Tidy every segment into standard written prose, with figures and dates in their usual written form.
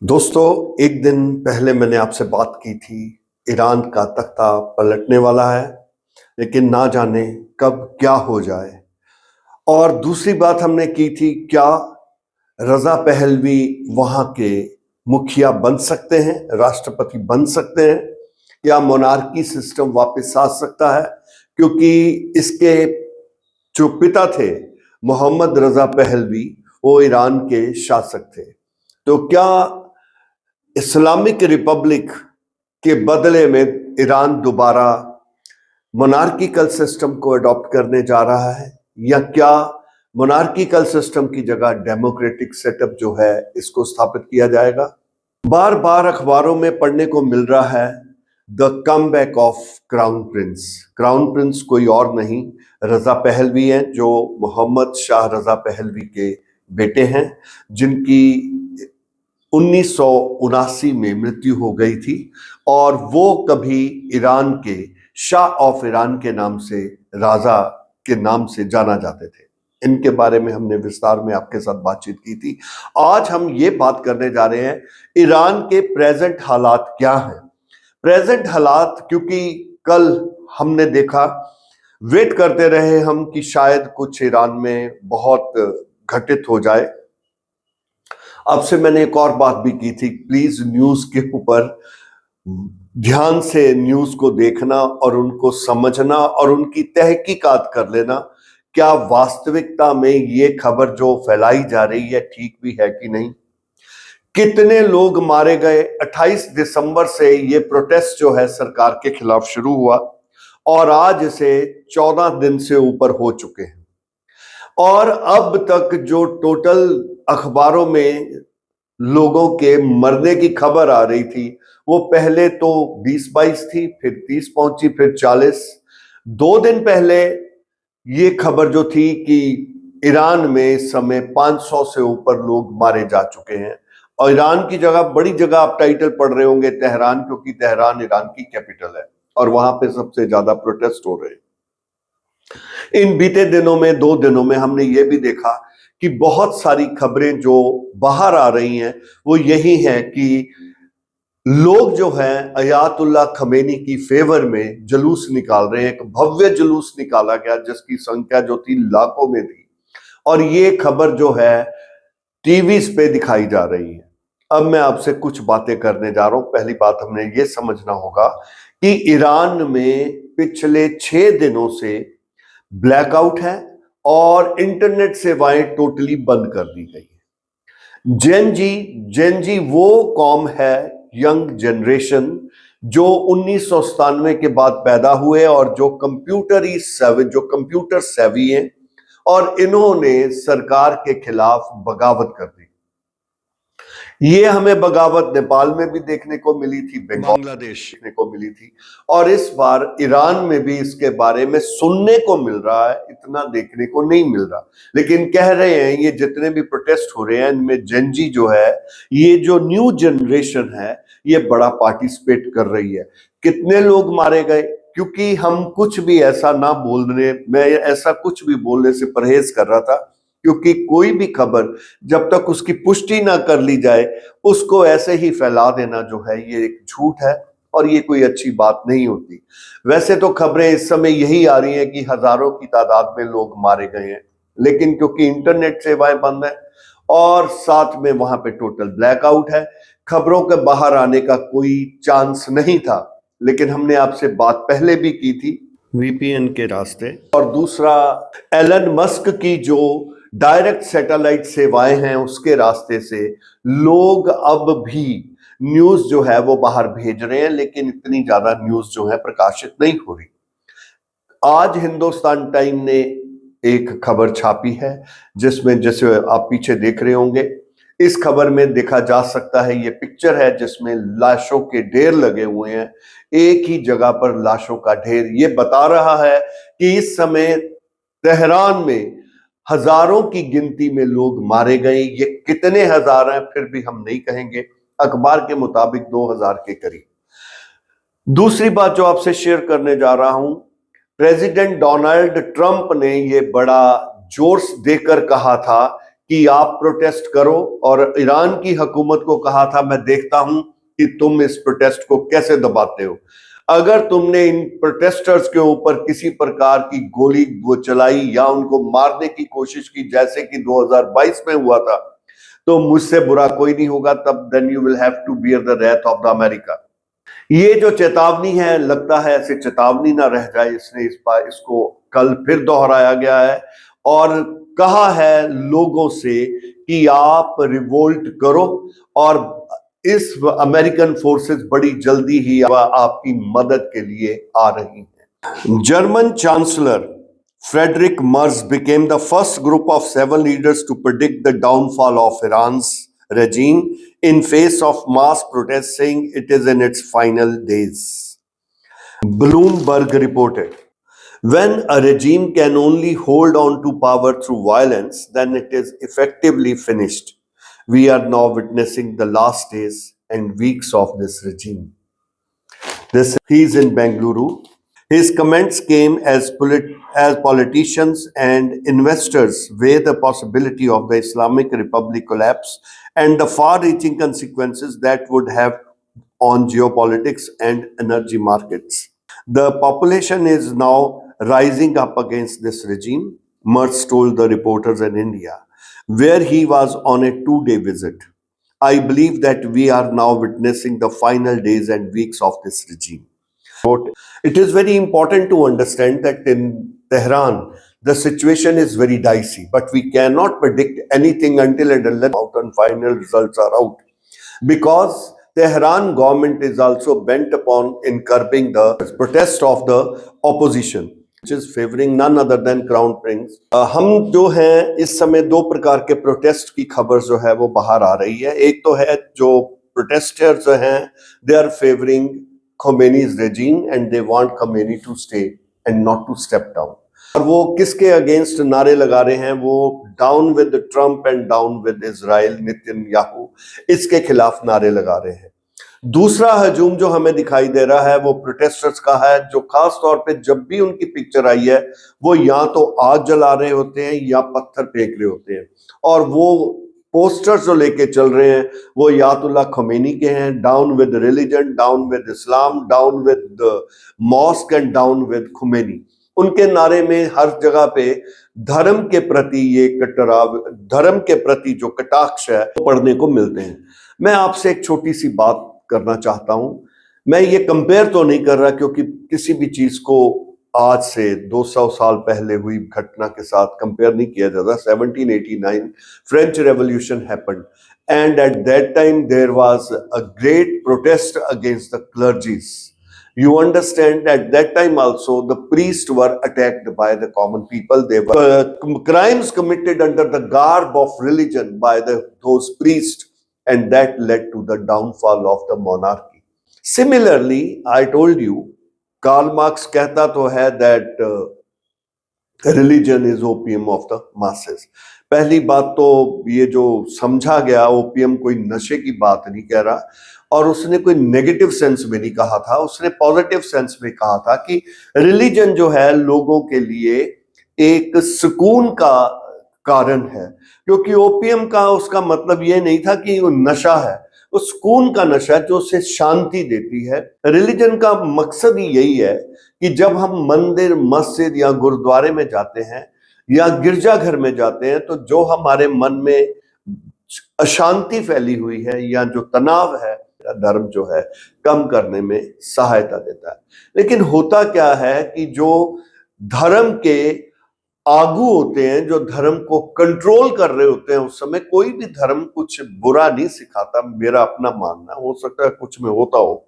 दोस्तों, एक दिन पहले मैंने आपसे बात की थी। ईरान का तख्ता पलटने वाला है, लेकिन ना जाने कब क्या हो जाए। और दूसरी बात हमने की थी, क्या रजा पहलवी वहां के मुखिया बन सकते हैं, राष्ट्रपति बन सकते हैं, या मोनार्की सिस्टम वापस आ सकता है। क्योंकि इसके जो पिता थे, मोहम्मद रजा पहलवी, वो ईरान के शासक थे। तो क्या इस्लामिक रिपब्लिक के बदले में ईरान दोबारा मोनार्किकल सिस्टम को अडॉप्ट करने जा रहा है, या क्या मोनार्किकल सिस्टम की जगह डेमोक्रेटिक सेटअप जो है इसको स्थापित किया जाएगा। बार बार अखबारों में पढ़ने को मिल रहा है the comeback of crown Prince. Crown Prince कोई और नहीं, रजा पहलवी हैं, जो मोहम्मद शाह रजा पहलवी के बेटे हैं, जिनकी 1979 में मृत्यु हो गई थी। और वो कभी ईरान के शाह ऑफ ईरान के नाम से, राजा के नाम से जाना जाते थे। इनके बारे में हमने विस्तार में आपके साथ बातचीत की थी। आज हम ये बात करने जा रहे हैं ईरान के प्रेजेंट हालात क्या हैं। प्रेजेंट हालात, क्योंकि कल हमने देखा, वेट करते रहे हम कि शायद कुछ ईरान में बहुत घटित हो जाए। अब से मैंने एक और बात भी की थी, प्लीज न्यूज के ऊपर ध्यान से न्यूज को देखना और उनको समझना और उनकी तहकीकात कर लेना, क्या वास्तविकता में ये खबर जो फैलाई जा रही है ठीक भी है कि नहीं। कितने लोग मारे गए। 28 दिसंबर से ये प्रोटेस्ट जो है सरकार के खिलाफ शुरू हुआ और आज इसे 14 दिन से ऊपर हो चुके हैं। और अब तक जो टोटल अखबारों में लोगों के मरने की खबर आ रही थी, वो पहले तो 20-22 थी, फिर 30 पहुंची, फिर 40। 2 दिन पहले ये खबर जो थी कि ईरान में इस समय 500 से ऊपर लोग मारे जा चुके हैं। और ईरान की जगह, बड़ी जगह आप टाइटल पढ़ रहे होंगे तेहरान, क्योंकि तेहरान ईरान की कैपिटल है और वहां पे सबसे ज्यादा प्रोटेस्ट हो रहे हैं। इन बीते दिनों में, 2 दिनों में हमने ये भी देखा कि बहुत सारी खबरें जो बाहर आ रही हैं वो यही है कि लोग जो हैं अयातुल्लाह खमेनी की फेवर में जुलूस निकाल रहे हैं। एक भव्य जुलूस निकाला गया जिसकी संख्या जो थी लाखों में थी, और ये खबर जो है टीवी पे दिखाई जा रही है। अब मैं आपसे कुछ बातें करने जा रहा हूं। पहली बात, हमने ये समझना होगा कि ईरान में पिछले 6 दिनों से ब्लैकआउट है और इंटरनेट सेवाएं टोटली बंद कर दी गई है। जेन जी वो कौम है, यंग जनरेशन, जो 1997 के बाद पैदा हुए और जो कंप्यूटर सेवी हैं, और इन्होंने सरकार के खिलाफ बगावत कर दी। ये हमें बगावत नेपाल में भी देखने को मिली थी, बांग्लादेश देखने को मिली थी, और इस बार ईरान में भी इसके बारे में सुनने को मिल रहा है। इतना देखने को नहीं मिल रहा, लेकिन कह रहे हैं ये जितने भी प्रोटेस्ट हो रहे हैं इनमें जेनजी जो है, ये जो न्यू जनरेशन है, ये बड़ा पार्टिसिपेट कर रही है। कितने लोग मारे गए, क्योंकि हम कुछ भी ऐसा ना बोलने, मैं ऐसा कुछ भी बोलने से परहेज कर रहा था, क्योंकि कोई भी खबर जब तक उसकी पुष्टि ना कर ली जाए, उसको ऐसे ही फैला देना जो है ये एक झूठ है और ये कोई अच्छी बात नहीं होती। वैसे तो खबरें इस समय यही आ रही हैं कि हजारों की तादाद में लोग मारे गए हैं, लेकिन क्योंकि इंटरनेट सेवाएं बंद है और साथ में वहां पे टोटल ब्लैकआउट है, खबरों के बाहर आने का कोई चांस नहीं था। लेकिन हमने आपसे बात पहले भी की थी वीपीएन के रास्ते, और दूसरा एलन मस्क की जो डायरेक्ट सैटेलाइट सेवाएं हैं उसके रास्ते से लोग अब भी न्यूज जो है वो बाहर भेज रहे हैं, लेकिन इतनी ज्यादा न्यूज जो है प्रकाशित नहीं हो रही। आज हिंदुस्तान टाइम ने एक खबर छापी है जिसमें, जैसे आप पीछे देख रहे होंगे, इस खबर में देखा जा सकता है, ये पिक्चर है जिसमें लाशों के ढेर लगे हुए हैं, एक ही जगह पर लाशों का ढेर। ये बता रहा है कि इस समय तेहरान में हजारों की गिनती में लोग मारे गए। ये कितने हजार हैं फिर भी हम नहीं कहेंगे, अखबार के मुताबिक 2000 के करीब। दूसरी बात जो आपसे शेयर करने जा रहा हूं, प्रेसिडेंट डोनाल्ड ट्रंप ने ये बड़ा जोर देकर कहा था कि आप प्रोटेस्ट करो, और ईरान की हुकूमत को कहा था मैं देखता हूं कि तुम इस प्रोटेस्ट को कैसे दबाते हो। अगर तुमने इन प्रोटेस्टर्स के ऊपर किसी प्रकार की गोली वो चलाई या उनको मारने की कोशिश की जैसे कि 2022 में हुआ था, तो मुझसे बुरा कोई नहीं होगा, तब then you will have to bear the wrath of the America. ये जो चेतावनी है, लगता है ऐसे चेतावनी ना रह जाए, इसने इस बार इसको कल फिर दोहराया गया है और कहा है लोगों से कि आप रिवोल्ट करो और इस अमेरिकन फोर्सेस बड़ी जल्दी ही आपकी मदद के लिए आ रही हैं। German chancellor Frederick Merz became the first group of 7 leaders to predict the downfall of Iran's regime in face of mass protests, saying it is in its final days. Bloomberg reported, when a regime can only hold on to power through violence, then it is effectively finished. We are now witnessing the last days and weeks of this regime. He's in Bengaluru. His comments came as politicians and investors weigh the possibility of the Islamic Republic collapse and the far-reaching consequences that would have on geopolitics and energy markets. The population is now rising up against this regime, Merz told the reporters in India, where he was on a 2-day visit. I believe that we are now witnessing the final days and weeks of this regime. It is very important to understand that in Tehran, the situation is very dicey, but we cannot predict anything until and final results are out. Because Tehran government is also bent upon in curbing the protest of the opposition, which is favoring none other than Crown Prince. हम जो हैं इस समय 2 प्रकार के protest की खबर जो है वो बाहर आ रही है। एक तो है जो प्रोटेस्टर्स हैं, they are favoring Khomeini's regime and they want Khomeini to stay and not to step down. और वो किसके अगेंस्ट नारे लगा रहे हैं? वो down with Trump and down with Israel, Netanyahu, इसके खिलाफ नारे लगा रहे हैं। दूसरा हजूम जो हमें दिखाई दे रहा है वो प्रोटेस्टर्स का है, जो खास तौर पे जब भी उनकी पिक्चर आई है वो या तो आग जला रहे होते हैं या पत्थर फेंक रहे होते हैं, और वो पोस्टर्स जो लेके चल रहे हैं वो यातुल्ला खमीनी के हैं, down with religion, down with Islam, down with mosque and down with Khomeini. उनके नारे में हर जगह पे धर्म के प्रति ये कटराव, धर्म के प्रति जो कटाक्ष है वो पढ़ने को मिलते हैं। मैं आपसे एक छोटी सी बात करना चाहता हूं। मैं ये कंपेयर तो नहीं कर रहा क्योंकि किसी भी चीज को आज से 200 साल पहले हुई घटना के साथ कंपेयर नहीं किया जाता। 1789 French revolution happened and at that time there was a great protest against the clergies. You understand at that time also the priests were attacked by the common people. They were crimes committed under the garb of religion by those priests, and that led to the downfall of the monarchy. Similarly, I told you, Karl Marx कहता तो है that religion is opium of the masses. पहली बात तो ये जो समझा गया ओपियम कोई नशे की बात नहीं कह रहा, और उसने कोई नेगेटिव सेंस में नहीं कहा था, उसने पॉजिटिव सेंस में कहा था कि रिलीजन जो है लोगों के लिए एक सुकून का कारण है, क्योंकि ओपियम का उसका मतलब ये नहीं था कि वो नशा है, वो सुकून का नशा जो उसे शांति देती है। रिलीजन का मकसद ही यही है कि जब हम मंदिर, मस्जिद या गुरुद्वारे में जाते हैं या गिरजाघर में जाते हैं तो जो हमारे मन में अशांति फैली हुई है या जो तनाव है, धर्म जो है कम करने में सहायता देता है। लेकिन होता क्या है कि जो धर्म के आगू होते हैं, जो धर्म को कंट्रोल कर रहे होते हैं, उस समय कोई भी धर्म कुछ बुरा नहीं सिखाता, मेरा अपना मानना, हो सकता है कुछ में होता हो,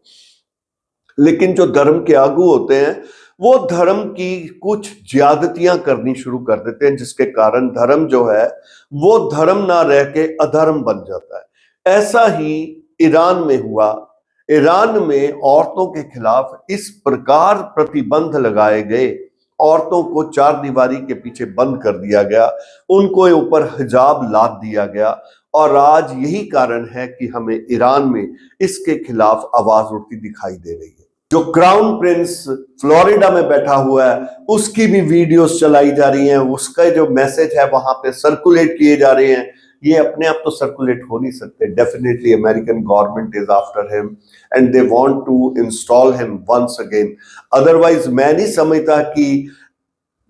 लेकिन जो धर्म के आगू होते हैं वो धर्म की कुछ ज्यादतियां करनी शुरू कर देते हैं, जिसके कारण धर्म जो है वो धर्म ना रह के अधर्म बन जाता है। ऐसा ही ईरान में हुआ। ईरान में औरतों के खिलाफ इस प्रकार प्रतिबंध लगाए गए, औरतों को 4 दीवारी के पीछे बंद कर दिया गया, उनको ऊपर हिजाब लाद दिया गया, और आज यही कारण है कि हमें ईरान में इसके खिलाफ आवाज उठती दिखाई दे रही है। जो क्राउन प्रिंस फ्लोरिडा में बैठा हुआ है उसकी भी वीडियोस चलाई जा रही हैं, उसका जो मैसेज है वहां पे सर्कुलेट किए जा रहे हैं। ये अपने आप तो सर्कुलेट हो नहीं सकते। Definitely American government is after him and they want to install him once again. Otherwise मैं नहीं समझता कि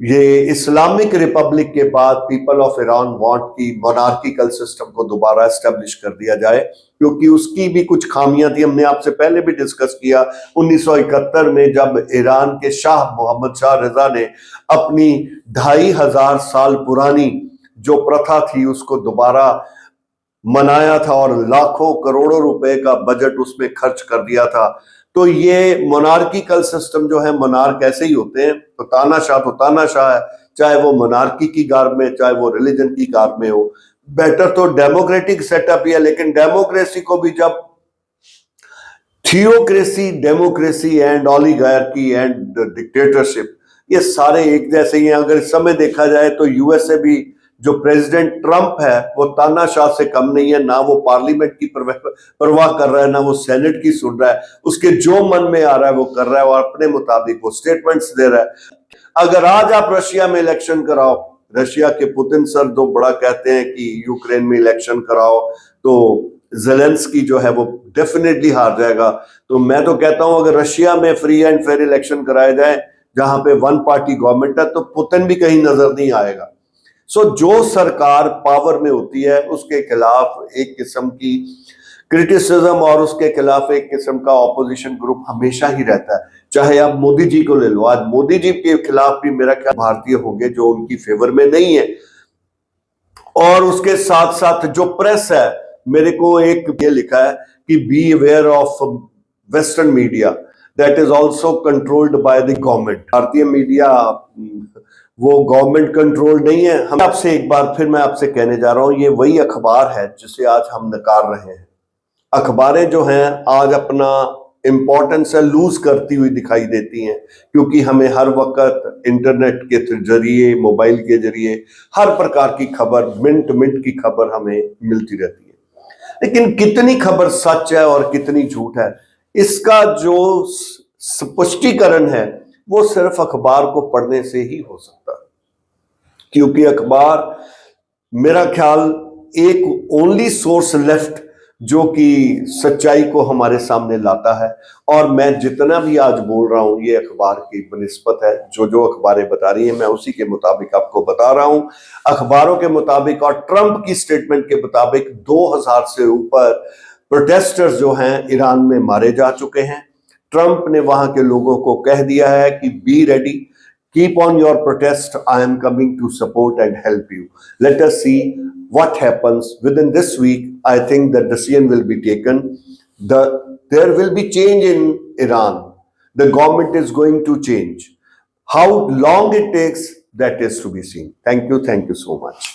ये इस्लामिक रिपब्लिक के बाद पीपल ऑफ ईरान वांट की मोनार्किकल सिस्टम को दोबारा एस्टेब्लिश कर दिया जाए, क्योंकि उसकी भी कुछ खामियां थी। हमने आपसे पहले भी डिस्कस किया 1971 में जब ईरान के शाह मोहम्मद शाह रजा ने अपनी 2500 साल पुरानी जो प्रथा थी उसको दोबारा मनाया था और लाखों करोड़ों रुपए का बजट उसमें खर्च कर दिया था। तो ये मोनार्किकल सिस्टम जो है, मोनार्क ऐसे ही होते हैं, तो तानाशाह है, चाहे वो मोनार्की की गार में चाहे वो रिलीजन की गार में हो। बेटर तो डेमोक्रेटिक सेटअप ही है, लेकिन डेमोक्रेसी को भी जब theocracy, democracy and oligarchy and dictatorship ये सारे एक जैसे ही हैं। अगर इस समय देखा जाए तो यूएसए भी जो प्रेसिडेंट ट्रंप है वो तानाशाह से कम नहीं है। ना वो पार्लियामेंट की परवाह कर रहा है, ना वो सेनेट की सुन रहा है। उसके जो मन में आ रहा है वो कर रहा है और अपने मुताबिक वो स्टेटमेंट्स दे रहा है। अगर आज आप रशिया में इलेक्शन कराओ, रशिया के पुतिन सर जो बड़ा कहते हैं कि यूक्रेन में इलेक्शन कराओ, तो ज़ेलेंस्की जो है वो डेफिनेटली हार जाएगा। तो मैं तो कहता हूं अगर रशिया में फ्री एंड फेयर इलेक्शन कराए जाए जहां पे वन पार्टी गवर्नमेंट है, तो पुतिन भी कहीं नजर नहीं आएगा। सो जो सरकार पावर में होती है उसके खिलाफ एक किस्म की क्रिटिसिज्म और उसके खिलाफ एक किस्म का ऑपोजिशन ग्रुप हमेशा ही रहता है। चाहे आप मोदी जी को ले लो, आज मोदी जी के खिलाफ भी मेरा ख्याल भारतीय होंगे जो उनकी फेवर में नहीं है। और उसके साथ साथ जो प्रेस है, मेरे को एक ये लिखा है कि be aware of western media that is also controlled by the government. भारतीय मीडिया वो गवर्नमेंट कंट्रोल नहीं है। हम आपसे एक बार फिर मैं आपसे कहने जा रहा हूं, ये वही अखबार है जिसे आज हम नकार रहे हैं। अखबारें जो हैं आज अपना इंपॉर्टेंस लूज करती हुई दिखाई देती हैं, क्योंकि हमें हर वक्त इंटरनेट के जरिए, मोबाइल के जरिए हर प्रकार की खबर, मिनट मिनट की खबर हमें मिलती रहती है। लेकिन कितनी खबर सच है और कितनी झूठ है, इसका जो स्पष्टीकरण है वो सिर्फ अखबार को पढ़ने से ही हो सकता है। क्योंकि अखबार मेरा ख्याल एक ओनली सोर्स लेफ्ट जो कि सच्चाई को हमारे सामने लाता है। और मैं जितना भी आज बोल रहा हूं ये अखबार की बनिस्बत है, जो जो अखबारें बता रही हैं मैं उसी के मुताबिक आपको बता रहा हूं। अखबारों के मुताबिक और ट्रंप की स्टेटमेंट के मुताबिक 2000 से ऊपर प्रोटेस्टर्स जो हैं ईरान में मारे जा चुके हैं। ट्रंप ने वहां के लोगों को कह दिया है कि be ready, keep on your protest, I am coming to support and help you. Let us see what happens within this week. I think the decision will be taken. There will be change in Iran. The government is going to change. How long it takes, that is to be seen. Thank you so much.